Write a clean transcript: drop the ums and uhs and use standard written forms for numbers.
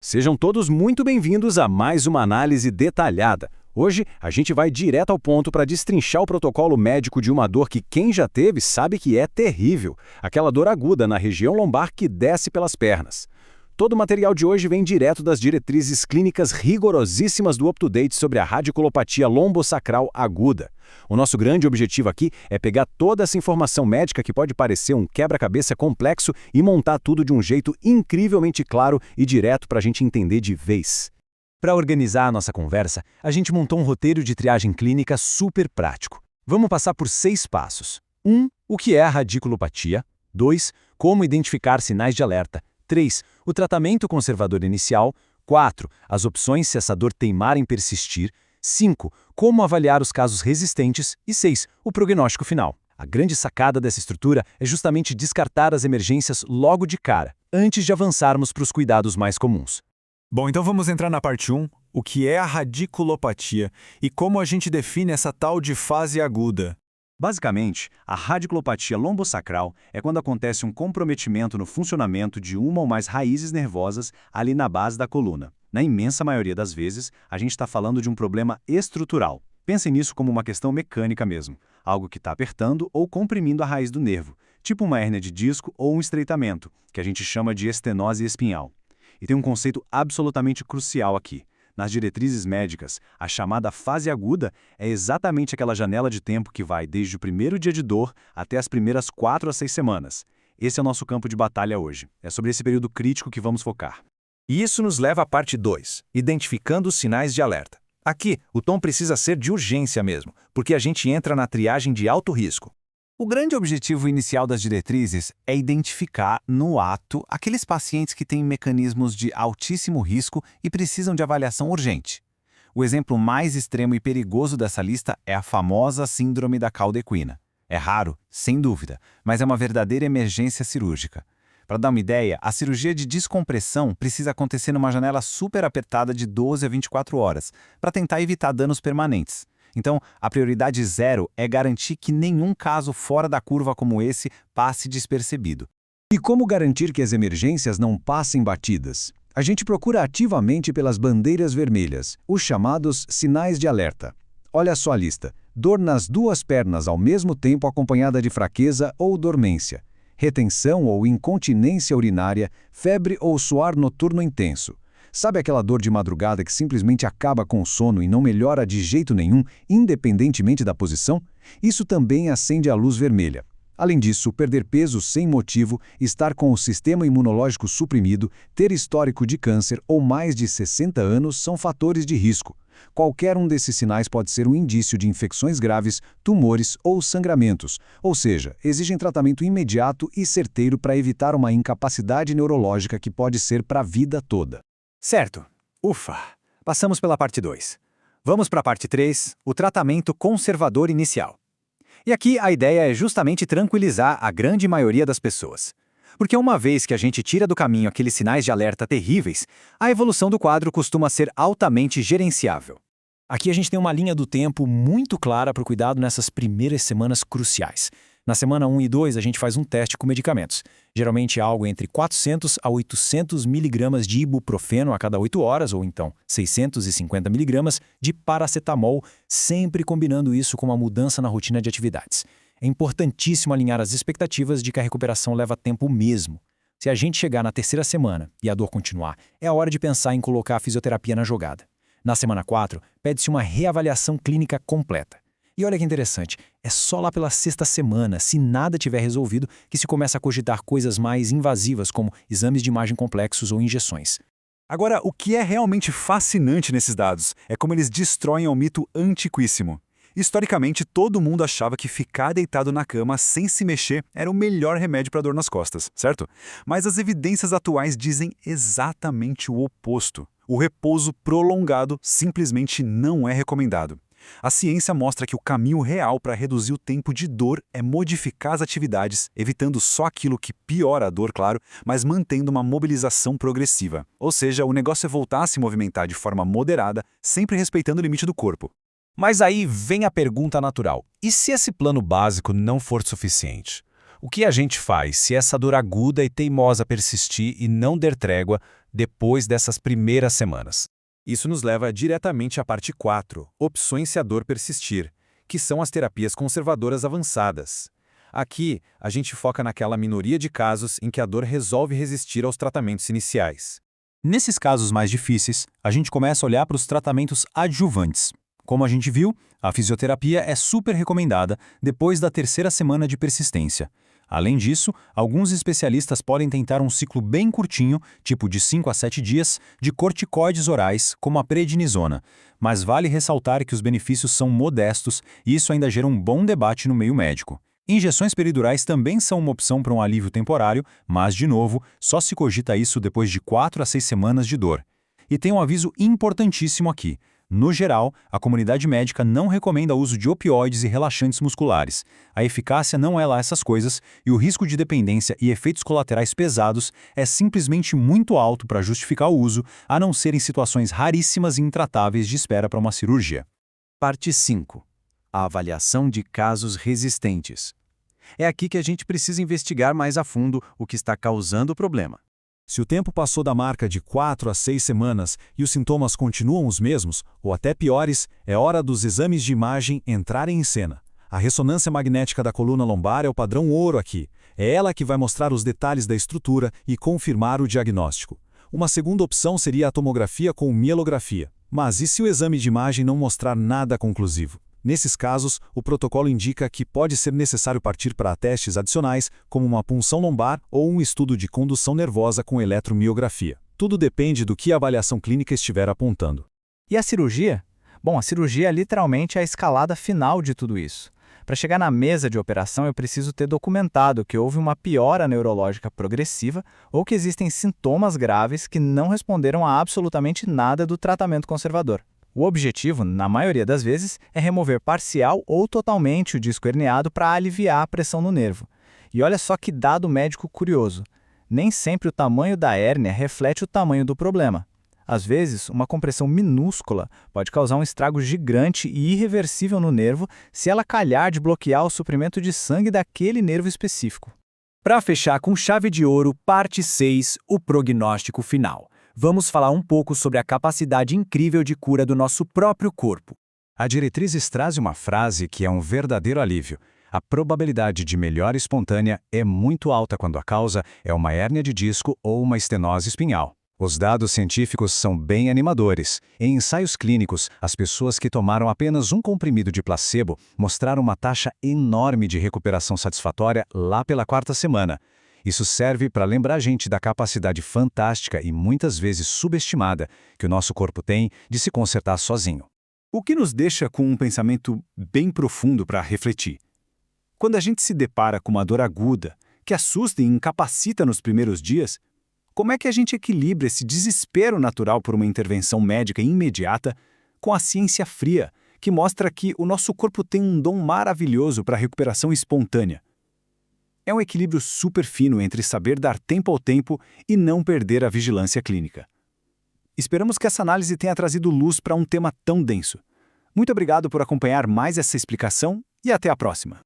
Sejam todos muito bem-vindos a mais uma análise detalhada. Hoje, a gente vai direto ao ponto para destrinchar o protocolo médico de uma dor que quem já teve sabe que é terrível, aquela dor aguda na região lombar que desce pelas pernas. Todo o material de hoje vem direto das diretrizes clínicas rigorosíssimas do UpToDate sobre a radiculopatia lombosacral aguda. O nosso grande objetivo aqui é pegar toda essa informação médica que pode parecer um quebra-cabeça complexo e montar tudo de um jeito incrivelmente claro e direto para a gente entender de vez. Para organizar a nossa conversa, a gente montou um roteiro de triagem clínica super prático. Vamos passar por 6 passos. 1. O que é a radiculopatia? 2. Como identificar sinais de alerta? 3. O tratamento conservador inicial. 4. As opções se essa dor teimar em persistir. 5. Como avaliar os casos resistentes. E 6. O prognóstico final. A grande sacada dessa estrutura é justamente descartar as emergências logo de cara, antes de avançarmos para os cuidados mais comuns. Bom, então vamos entrar na parte 1, o que é a radiculopatia e como a gente define essa tal de fase aguda. Basicamente, a radiculopatia lombosacral é quando acontece um comprometimento no funcionamento de uma ou mais raízes nervosas ali na base da coluna. Na imensa maioria das vezes, a gente está falando de um problema estrutural. Pensem nisso como uma questão mecânica mesmo, algo que está apertando ou comprimindo a raiz do nervo, tipo uma hérnia de disco ou um estreitamento, que a gente chama de estenose espinhal. E tem um conceito absolutamente crucial aqui. Nas diretrizes médicas, a chamada fase aguda é exatamente aquela janela de tempo que vai desde o primeiro dia de dor até as primeiras 4 a 6 semanas. Esse é o nosso campo de batalha hoje. É sobre esse período crítico que vamos focar. E isso nos leva à parte 2, identificando os sinais de alerta. Aqui, o tom precisa ser de urgência mesmo, porque a gente entra na triagem de alto risco. O grande objetivo inicial das diretrizes é identificar, no ato, aqueles pacientes que têm mecanismos de altíssimo risco e precisam de avaliação urgente. O exemplo mais extremo e perigoso dessa lista é a famosa síndrome da cauda equina. É raro, sem dúvida, mas é uma verdadeira emergência cirúrgica. Para dar uma ideia, a cirurgia de descompressão precisa acontecer numa janela super apertada de 12 a 24 horas, para tentar evitar danos permanentes. Então, a prioridade 0 é garantir que nenhum caso fora da curva como esse passe despercebido. E como garantir que as emergências não passem batidas? A gente procura ativamente pelas bandeiras vermelhas, os chamados sinais de alerta. Olha só a lista: dor nas 2 pernas ao mesmo tempo acompanhada de fraqueza ou dormência, retenção ou incontinência urinária, febre ou suor noturno intenso. Sabe aquela dor de madrugada que simplesmente acaba com o sono e não melhora de jeito nenhum, independentemente da posição? Isso também acende a luz vermelha. Além disso, perder peso sem motivo, estar com o sistema imunológico suprimido, ter histórico de câncer ou mais de 60 anos são fatores de risco. Qualquer um desses sinais pode ser um indício de infecções graves, tumores ou sangramentos, ou seja, exigem tratamento imediato e certeiro para evitar uma incapacidade neurológica que pode ser para a vida toda. Certo. Ufa! Passamos pela parte 2. Vamos para a parte 3, o tratamento conservador inicial. E aqui a ideia é justamente tranquilizar a grande maioria das pessoas. Porque uma vez que a gente tira do caminho aqueles sinais de alerta terríveis, a evolução do quadro costuma ser altamente gerenciável. Aqui a gente tem uma linha do tempo muito clara para o cuidado nessas primeiras semanas cruciais. Na semana 1 e 2, a gente faz um teste com medicamentos. Geralmente algo entre 400 a 800 mg de ibuprofeno a cada 8 horas, ou então 650 mg de paracetamol, sempre combinando isso com uma mudança na rotina de atividades. É importantíssimo alinhar as expectativas de que a recuperação leva tempo mesmo. Se a gente chegar na 3ª semana e a dor continuar, é a hora de pensar em colocar a fisioterapia na jogada. Na semana 4, pede-se uma reavaliação clínica completa. E olha que interessante, é só lá pela 6ª semana, se nada tiver resolvido, que se começa a cogitar coisas mais invasivas, como exames de imagem complexos ou injeções. Agora, o que é realmente fascinante nesses dados é como eles destroem o mito antiquíssimo. Historicamente, todo mundo achava que ficar deitado na cama sem se mexer era o melhor remédio para dor nas costas, certo? Mas as evidências atuais dizem exatamente o oposto. O repouso prolongado simplesmente não é recomendado. A ciência mostra que o caminho real para reduzir o tempo de dor é modificar as atividades, evitando só aquilo que piora a dor, claro, mas mantendo uma mobilização progressiva. Ou seja, o negócio é voltar a se movimentar de forma moderada, sempre respeitando o limite do corpo. Mas aí vem a pergunta natural: e se esse plano básico não for suficiente? O que a gente faz se essa dor aguda e teimosa persistir e não der trégua depois dessas primeiras semanas? Isso nos leva diretamente à parte 4, opções se a dor persistir, que são as terapias conservadoras avançadas. Aqui, a gente foca naquela minoria de casos em que a dor resolve resistir aos tratamentos iniciais. Nesses casos mais difíceis, a gente começa a olhar para os tratamentos adjuvantes. Como a gente viu, a fisioterapia é super recomendada depois da terceira semana de persistência. Além disso, alguns especialistas podem tentar um ciclo bem curtinho, tipo de 5 a 7 dias, de corticoides orais, como a prednisona. Mas vale ressaltar que os benefícios são modestos e isso ainda gera um bom debate no meio médico. Injeções peridurais também são uma opção para um alívio temporário, mas, de novo, só se cogita isso depois de 4 a 6 semanas de dor. E tem um aviso importantíssimo aqui. No geral, a comunidade médica não recomenda o uso de opioides e relaxantes musculares. A eficácia não é lá essas coisas e o risco de dependência e efeitos colaterais pesados é simplesmente muito alto para justificar o uso, a não ser em situações raríssimas e intratáveis de espera para uma cirurgia. Parte 5. A avaliação de casos resistentes. É aqui que a gente precisa investigar mais a fundo o que está causando o problema. Se o tempo passou da marca de 4 a 6 semanas e os sintomas continuam os mesmos, ou até piores, é hora dos exames de imagem entrarem em cena. A ressonância magnética da coluna lombar é o padrão ouro aqui. É ela que vai mostrar os detalhes da estrutura e confirmar o diagnóstico. Uma segunda opção seria a tomografia com mielografia. Mas e se o exame de imagem não mostrar nada conclusivo? Nesses casos, o protocolo indica que pode ser necessário partir para testes adicionais, como uma punção lombar ou um estudo de condução nervosa com eletromiografia. Tudo depende do que a avaliação clínica estiver apontando. E a cirurgia? Bom, a cirurgia é literalmente a escalada final de tudo isso. Para chegar na mesa de operação, eu preciso ter documentado que houve uma piora neurológica progressiva ou que existem sintomas graves que não responderam a absolutamente nada do tratamento conservador. O objetivo, na maioria das vezes, é remover parcial ou totalmente o disco herniado para aliviar a pressão no nervo. E olha só que dado médico curioso. Nem sempre o tamanho da hérnia reflete o tamanho do problema. Às vezes, uma compressão minúscula pode causar um estrago gigante e irreversível no nervo se ela calhar de bloquear o suprimento de sangue daquele nervo específico. Para fechar com chave de ouro, parte 6, o prognóstico final. Vamos falar um pouco sobre a capacidade incrível de cura do nosso próprio corpo. A diretrizes traz uma frase que é um verdadeiro alívio. A probabilidade de melhora espontânea é muito alta quando a causa é uma hérnia de disco ou uma estenose espinhal. Os dados científicos são bem animadores. Em ensaios clínicos, as pessoas que tomaram apenas um comprimido de placebo mostraram uma taxa enorme de recuperação satisfatória lá pela 4ª semana. Isso serve para lembrar a gente da capacidade fantástica e muitas vezes subestimada que o nosso corpo tem de se consertar sozinho. O que nos deixa com um pensamento bem profundo para refletir. Quando a gente se depara com uma dor aguda, que assusta e incapacita nos primeiros dias, como é que a gente equilibra esse desespero natural por uma intervenção médica imediata com a ciência fria, que mostra que o nosso corpo tem um dom maravilhoso para a recuperação espontânea? É um equilíbrio super fino entre saber dar tempo ao tempo e não perder a vigilância clínica. Esperamos que essa análise tenha trazido luz para um tema tão denso. Muito obrigado por acompanhar mais essa explicação e até a próxima.